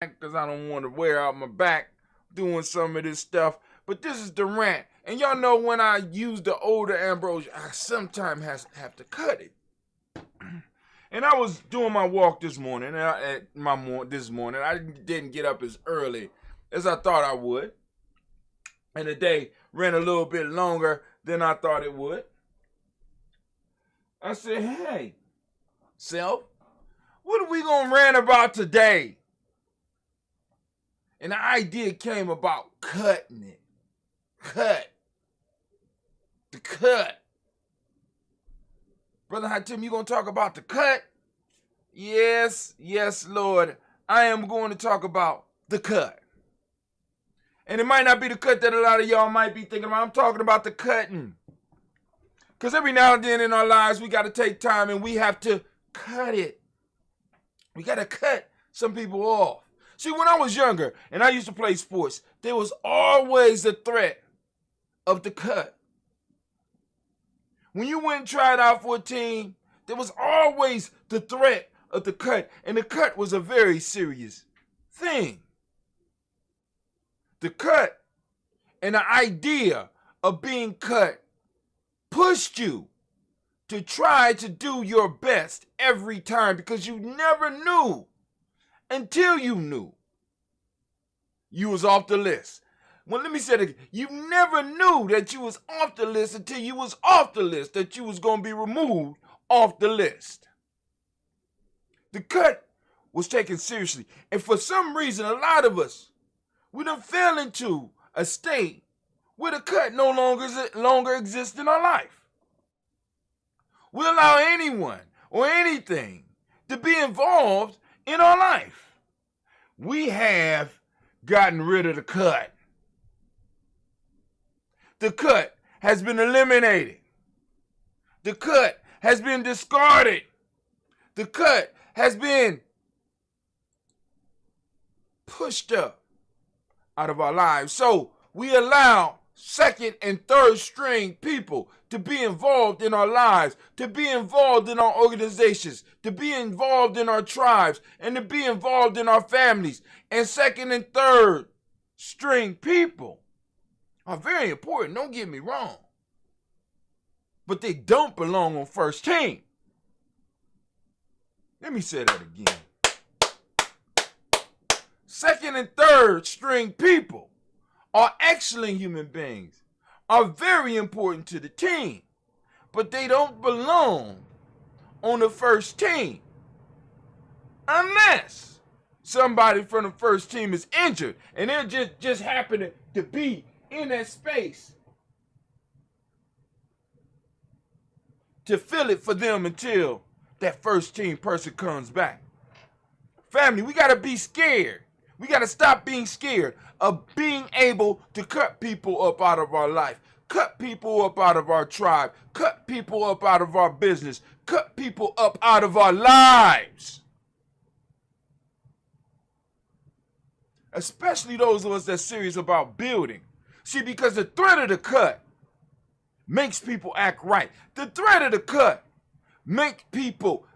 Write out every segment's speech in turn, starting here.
because I don't want to wear out my back doing some of this stuff. But this is the rant. And y'all know when I use the older ambrosia, I sometimes have to cut it. And I was doing my walk this morning. This morning, I didn't get up as early as I thought I would. And the day ran a little bit longer than I thought it would. I said, hey, self, what are we going to rant about today? And the idea came about cutting it. Cut. The cut. Brother Hatim, you going to talk about the cut? Yes, Lord. I am going to talk about the cut. And it might not be the cut that a lot of y'all might be thinking about. I'm talking about the cutting. Because every now and then in our lives, we got to take time and we have to cut it. We got to cut some people off. See, when I was younger and I used to play sports, there was always the threat of the cut. When you went and tried out for a team, there was always the threat of the cut. And the cut was a very serious thing. The cut and the idea of being cut pushed you to try to do your best every time because you never knew until you knew you was off the list. Well, let me say it again. You never knew that you was off the list until you was off the list, that you was going to be removed off the list. The cut was taken seriously. And for some reason, a lot of us, we done fell into a state where the cut no longer exists in our life. We allow anyone or anything to be involved in our life. We have gotten rid of the cut. The cut has been eliminated. The cut has been discarded. The cut has been pushed up out of our lives. So we allow second and third string people to be involved in our lives, to be involved in our organizations, to be involved in our tribes, and to be involved in our families. And second and third string people are very important, don't get me wrong. But they don't belong on first team. Let me say that again. Second and third string people are excellent human beings, are very important to the team, but they don't belong on the first team unless somebody from the first team is injured and they're just happening to be in that space to fill it for them until that first team person comes back. Family, we got to be scared. We got to stop being scared of being able to cut people up out of our life, cut people up out of our tribe, cut people up out of our business, cut people up out of our lives. Especially those of us that's serious about building. See, because the threat of the cut makes people act right. The threat of the cut makes people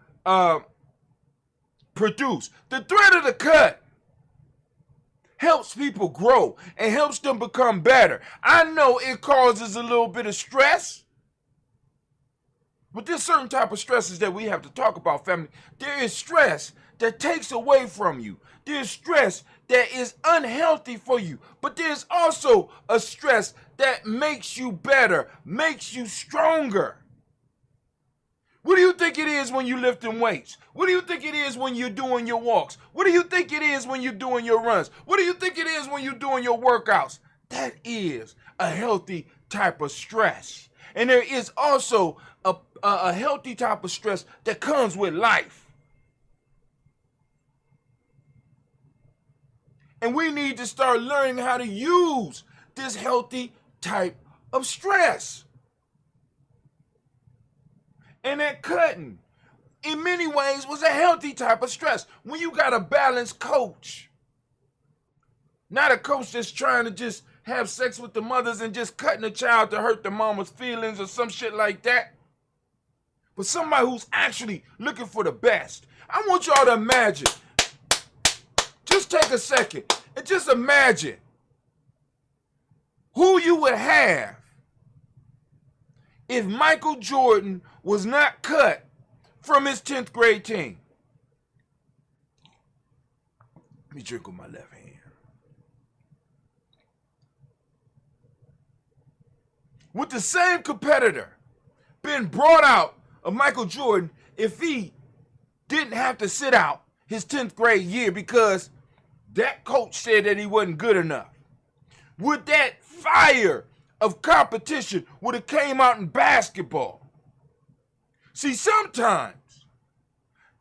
produce. The threat of the cut helps people grow and helps them become better. I know it causes a little bit of stress, but there's certain type of stresses that we have to talk about, family. There is stress that takes away from you. There's stress that is unhealthy for you, but there's also a stress that makes you better, makes you stronger. What do you think it is when you're lifting weights? What do you think it is when you're doing your walks? What do you think it is when you're doing your runs? What do you think it is when you're doing your workouts? That is a healthy type of stress. And there is also a healthy type of stress that comes with life. And we need to start learning how to use this healthy type of stress. And that cutting, in many ways, was a healthy type of stress. When you got a balanced coach, not a coach that's trying to just have sex with the mothers and just cutting a child to hurt the mama's feelings or some shit like that, but somebody who's actually looking for the best. I want y'all to imagine Just take a second and just imagine who you would have if Michael Jordan was not cut from his 10th grade team. Let me drink with my left hand. Would the same competitor been brought out of Michael Jordan if he didn't have to sit out his 10th grade year because that coach said that he wasn't good enough? Would that fire of competition would have came out in basketball? See, sometimes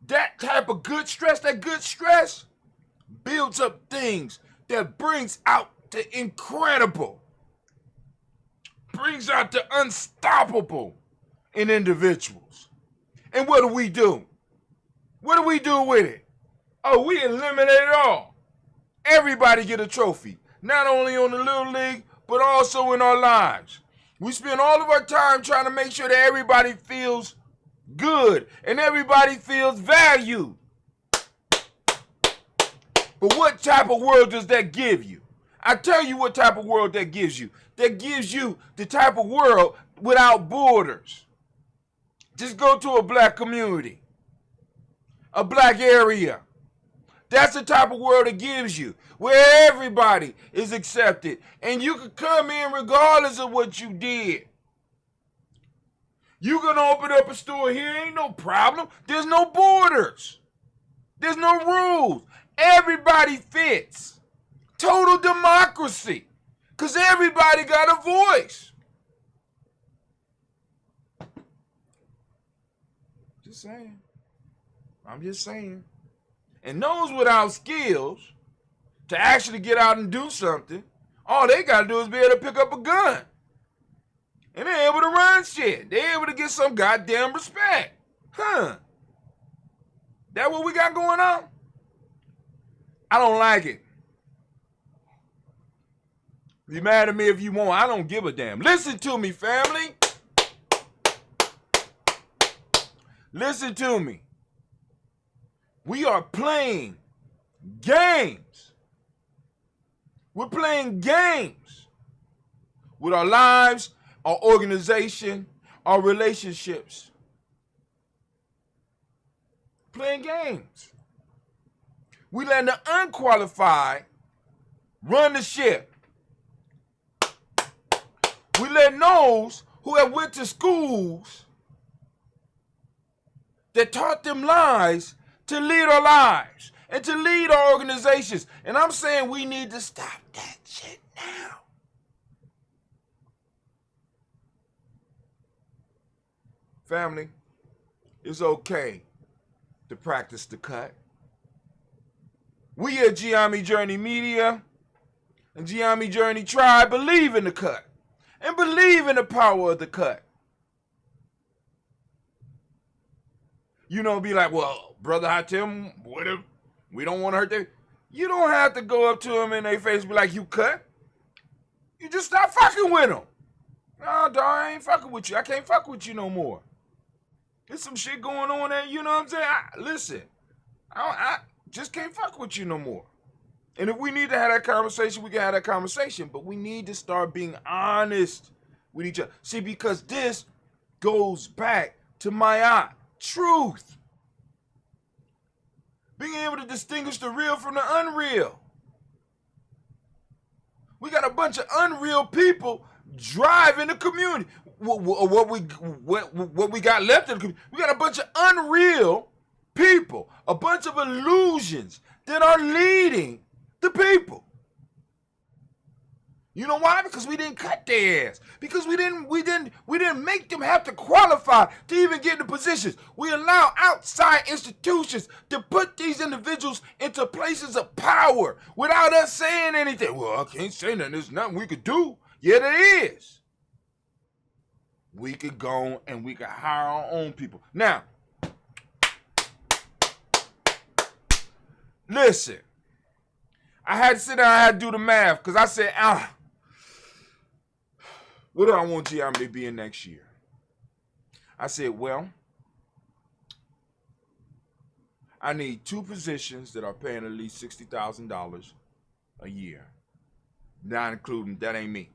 that type of good stress builds up things that brings out the incredible, brings out the unstoppable in individuals. And what do? What do we do with it? Oh, we eliminate it all. Everybody get a trophy, not only on the Little League, but also in our lives. We spend all of our time trying to make sure that everybody feels good and everybody feels valued. But what type of world does that give you? I tell you what type of world that gives you. That gives you the type of world without borders. Just go to a black community, a black area. That's the type of world it gives you, where everybody is accepted. And you can come in regardless of what you did. You can open up a store here, ain't no problem. There's no borders. There's no rules. Everybody fits. Total democracy. Because everybody got a voice. Just saying. I'm just saying. And those without skills to actually get out and do something, all they got to do is be able to pick up a gun. And they're able to run shit. They're able to get some goddamn respect. Huh. That what we got going on? I don't like it. Be mad at me if you want. I don't give a damn. Listen to me, family. Listen to me. We are playing games. We're playing games with our lives, our organization, our relationships. Playing games. We letting the unqualified run the ship. We letting those who have went to schools that taught them lies to lead our lives and to lead our organizations. And I'm saying we need to stop that shit now. Family, it's okay to practice the cut. We at Giammi Journey Media and Giammi Journey Tribe believe in the cut and believe in the power of the cut. You know, be like, well, Brother Hatem, what if we don't want to hurt them? You don't have to go up to them in their face and be like, you cut. You just stop fucking with them. No, dog, I ain't fucking with you. I can't fuck with you no more. There's some shit going on there, you know what I'm saying? Listen, I just can't fuck with you no more. And if we need to have that conversation, we can have that conversation. But we need to start being honest with each other. See, because this goes back to my truth. Being able to distinguish the real from the unreal. We got a bunch of unreal people driving the community. What we got left in the community. We got a bunch of unreal people, a bunch of illusions that are leading the people. You know why? Because we didn't cut their ass. Because we didn't make them have to qualify to even get into positions. We allow outside institutions to put these individuals into places of power without us saying anything. Well, I can't say nothing. There's nothing we could do. Yeah, there is. We could go and we could hire our own people. Now, listen. I had to sit down, I had to do the math, because I said, what do I want Giammi to be in next year? I said, well, I need 2 positions that are paying at least $60,000 a year. Not including, that ain't me.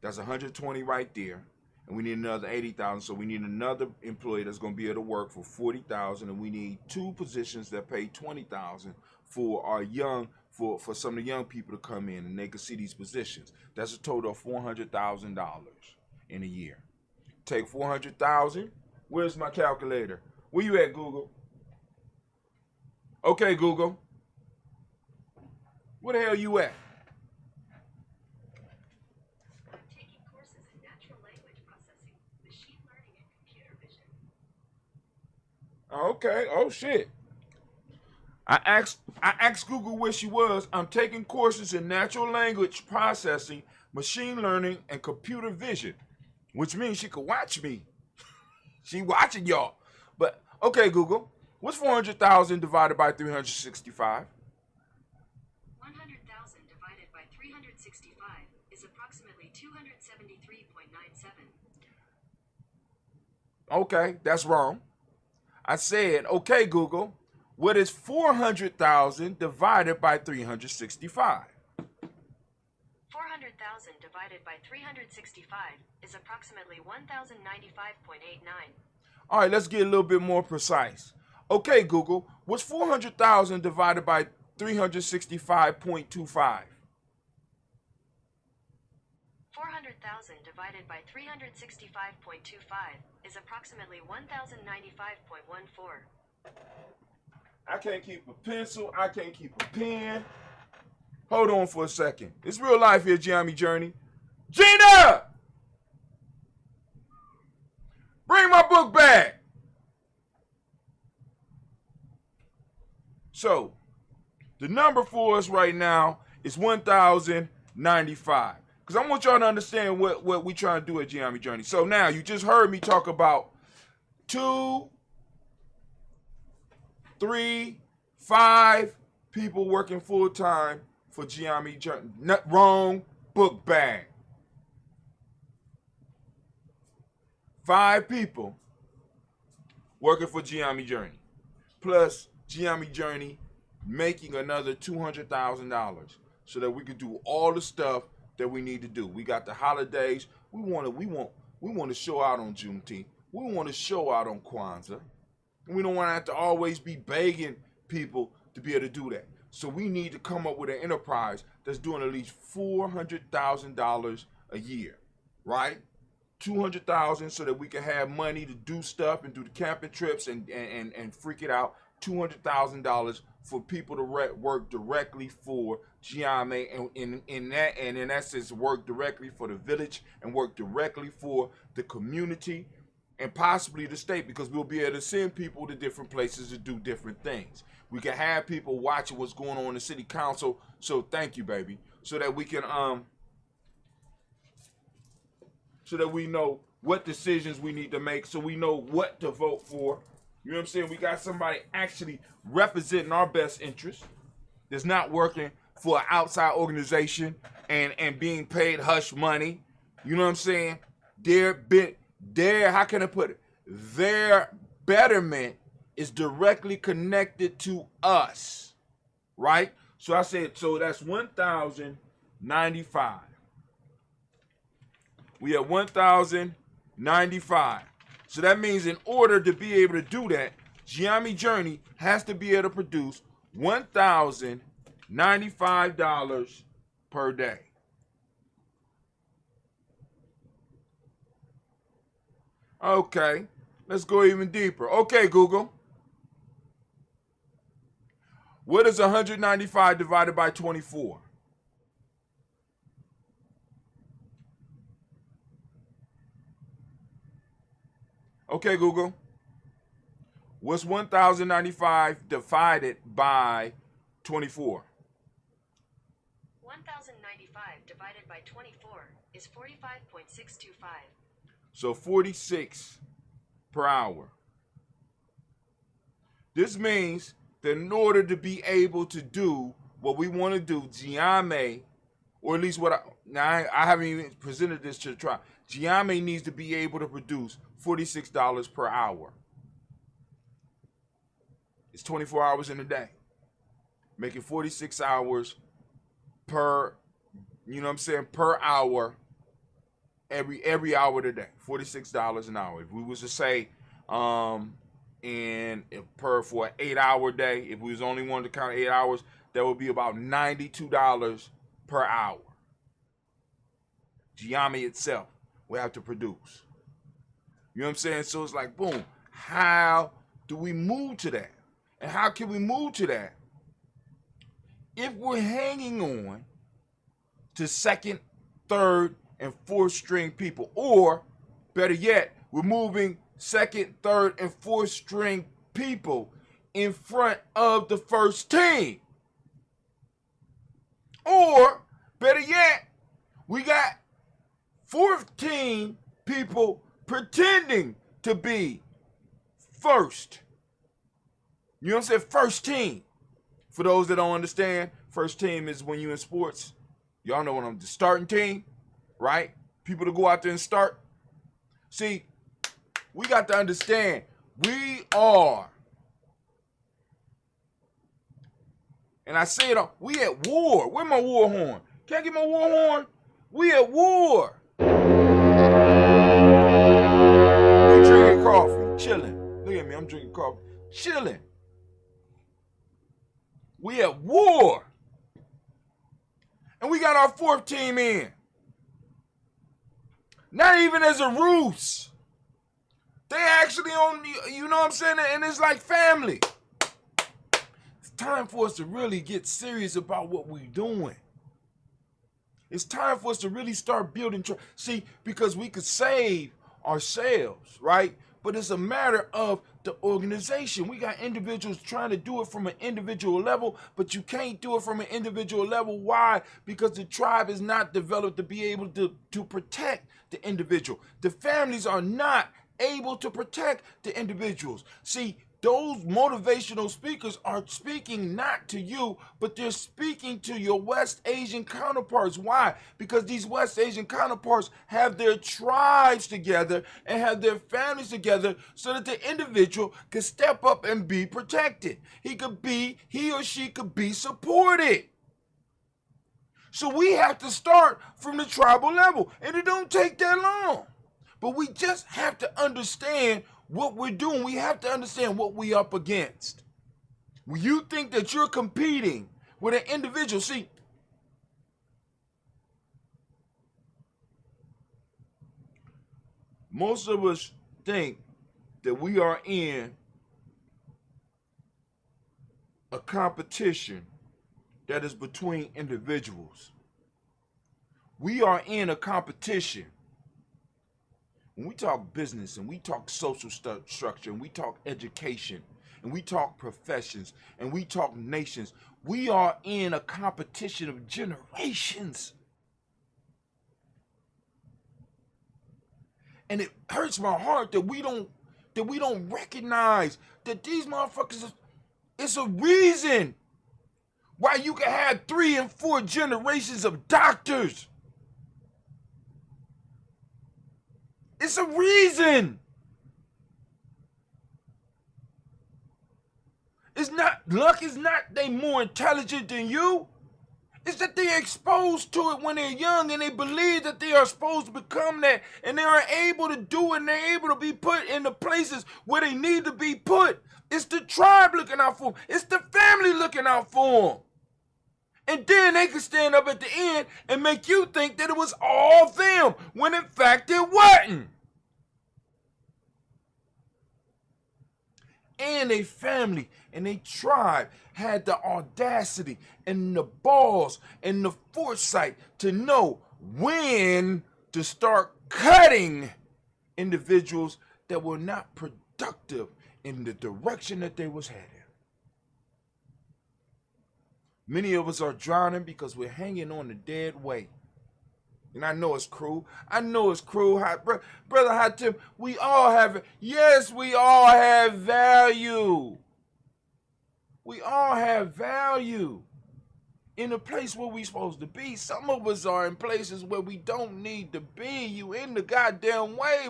That's 120 right there. And we need another 80,000. So we need another employee that's going to be able to work for 40,000. And we need 2 positions that pay 20,000 for our for some of the young people to come in and they can see these positions. That's a total of $400,000 in a year. Take 400,000. Where's my calculator? Where you at, Google? Okay, Google. Where the hell you at? I'm taking courses in natural language processing, machine learning, and computer vision. Okay. Oh shit. I asked Google where she was. I'm taking courses in natural language processing, machine learning, and computer vision, which means she could watch me. She watching y'all. But okay, Google, what's 400,000 divided by 365? 100,000 divided by 365 is approximately 273.97. Okay, that's wrong. I said, okay, Google, what is 400,000 divided by 365? 400,000 divided by 365 is approximately 1,095.89. All right, let's get a little bit more precise. Okay, Google, what's 400,000 divided by 365.25? 400,000 divided by 365.25 is approximately 1,095.14. I can't keep a pencil. I can't keep a pen. Hold on for a second. It's real life here, Gianni Journey. Gina! Bring my book back. So, the number for us right now is 1,095. Because I want y'all to understand what we trying to do at Gianni Journey. So now, you just heard me talk about 2, 3, 5 people working full time for Gianni Journey. Not wrong, book bag. 5 people working for Gianni Journey. Plus Gianni Journey making another $200,000 so that we can do all the stuff that we need to do. We got the holidays. We want to show out on Juneteenth. We want to show out on Kwanzaa. We don't want to have to always be begging people to be able to do that. So we need to come up with an enterprise that's doing at least $400,000 a year, right? 200,000 so that we can have money to do stuff and do the camping trips and freak it out. $200,000 for people to work directly for GMA and in essence work directly for the village and work directly for the community and possibly the state, because we'll be able to send people to different places to do different things. We can have people watching what's going on in the city council. So thank you, baby. So that we can so that we know what decisions we need to make, so we know what to vote for. You know what I'm saying? We got somebody actually representing our best interest that's not working for an outside organization and being paid hush money. You know what I'm saying? How can I put it? Their betterment is directly connected to us, right? So I said, so that's 1,095. We have 1,095. So that means in order to be able to do that, Gianni Journey has to be able to produce $1,095 per day. Okay, let's go even deeper. Okay, Google. What is 195 divided by 24? Okay, Google. What's 1,095 divided by 24? 1,095 divided by 24 is 45.625. So 46 per hour. This means that in order to be able to do what we want to do, GMA, or at least I haven't even presented this to the tribe. GMA needs to be able to produce $46 per hour. It's 24 hours in a day. Making 46 hours per, you know what I'm saying, per hour, every hour of the day. $46 an hour. If we was to say, and if per for an 8-hour day, if we was only wanted to count 8 hours, that would be about $92 per hour. Giambi itself will have to produce. You know what I'm saying? So it's like, boom, how do we move to that? And how can we move to that if we're hanging on to second, third, and fourth string people? Or better yet, we're moving second, third, and fourth string people in front of the first team. Or better yet, we got 14 people pretending to be first. You know what I'm saying? First team. For those that don't understand, first team is when you in sports. Y'all know what I'm the starting team, right? People to go out there and start. See, we got to understand, we are, and I say it all, we at war. Where my war horn? Can I get my war horn? We at war. We drinking coffee, chilling. Look at me, I'm drinking coffee, chilling. We at war. And we got our fourth team in. Not even as a ruse. They actually on, you know what I'm saying? And it's like family. It's time for us to really get serious about what we're doing. It's time for us to really start building trust. See, because we could save ourselves, right? But it's a matter of the organization. We got individuals trying to do it from an individual level, but you can't do it from an individual level. Why? Because the tribe is not developed to be able to protect the individual. The families are not able to protect the individuals. See, those motivational speakers are speaking not to you, but they're speaking to your West Asian counterparts. Why? Because these West Asian counterparts have their tribes together and have their families together so that the individual can step up and be protected. He or she could be supported. So we have to start from the tribal level, and it don't take that long. But we just have to understand what we're doing. We have to understand what we're up against. When you think that you're competing with an individual, see, most of us think that we are in a competition that is between individuals. We are in a competition. When we talk business and we talk social structure and we talk education and we talk professions and we talk nations, we are in a competition of generations. And it hurts my heart that we don't recognize that these motherfuckers, it's a reason why you can have 3 and 4 generations of doctors. It's a reason. It's not luck, is not they more intelligent than you. It's that they're exposed to it when they're young and they believe that they are supposed to become that, and they are able to do it, and they're able to be put in the places where they need to be put. It's the tribe looking out for them. It's the family looking out for them. And then they can stand up at the end and make you think that it was all them, when in fact it wasn't. And a family and a tribe had the audacity and the balls and the foresight to know when to start cutting individuals that were not productive in the direction that they was headed. Many of us are drowning because we're hanging on the dead weight. And I know it's cruel. Brother Hatim, we all have, yes, we all have value. We all have value in the place where we supposed to be. Some of us are in places where we don't need to be. You in the goddamn way.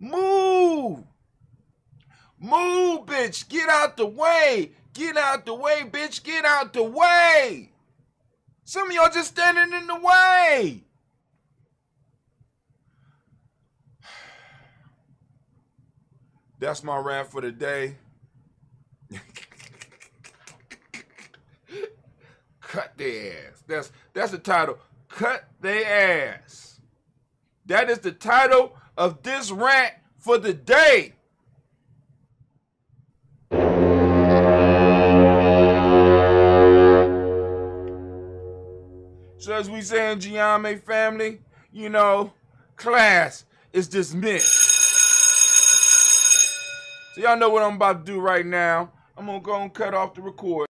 Move. Move, bitch. Get out the way. Get out the way, bitch. Get out the way. Some of y'all just standing in the way. That's my rant for the day. Cut their ass. That's the title. Cut their ass. That is the title of this rant for the day. So as we say in Giame family, you know, class is dismissed. So y'all know what I'm about to do right now. I'm gonna go and cut off the record.